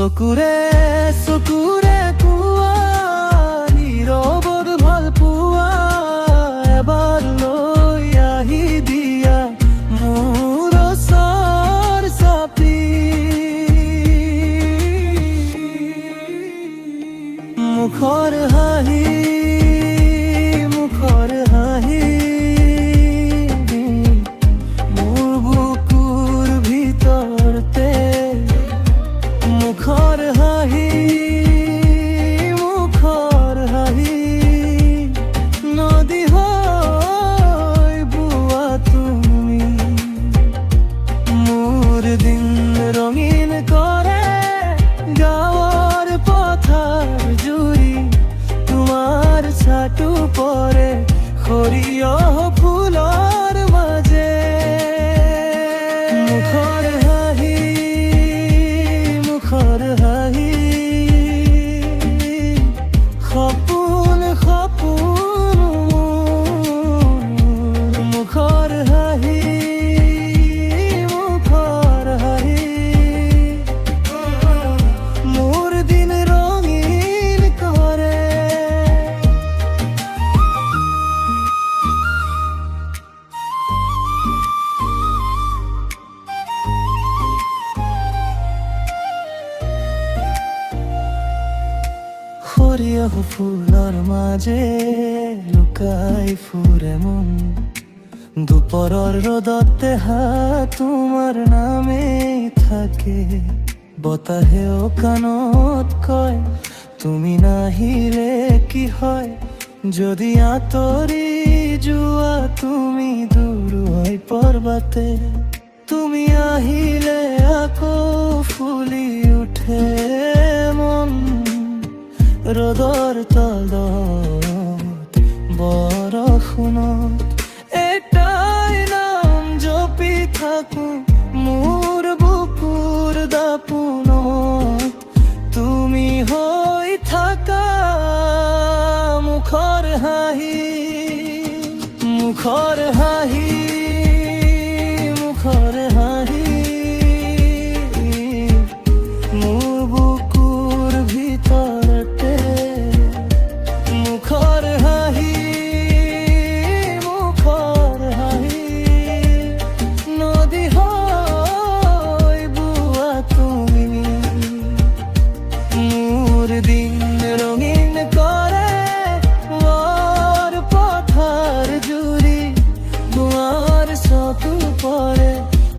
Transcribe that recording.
চকুৰে চকুৰে কোৱা নীৰৱত ভাল পোৱা এবাৰ লৈ আহি দিয়া মোৰ ওচৰ চাপি মুখৰ হাঁহি মোৰ বুকুৰ ভিতৰতে মুখৰ হাঁহি নদী হৈ বোৱা তুমি মোৰ দিন ৰঙীন কৰে গাঁৱৰ পথাৰ জুৰি তোমাৰ ছাটো পৰে সৰিয়হ ফুলৰ মাজে মুখৰ হাঁহি সপোন মুখৰ হাঁহি মোৰ দিন ৰঙীন কৰে সৰিয়হ ফুলৰ মাজে লুকাই ফুৰে মন দুপৰৰ ৰ'দত দেহা তোমাৰ নামেই থাকে বতাহেও কাণত কয় তুমি নাহিলে কি হয় যদি আঁতৰি যোৱা তুমি দূৰ হৈ পৰ্বতে তুমি আহিলে আকৌ ফুলি উঠে মন ৰ'দৰ তলত বৰষুণত এটাই নাম জপি থাকো মোৰ বুকুৰ দাপোনত তুমি হৈ থাকা মুখৰ হাঁহি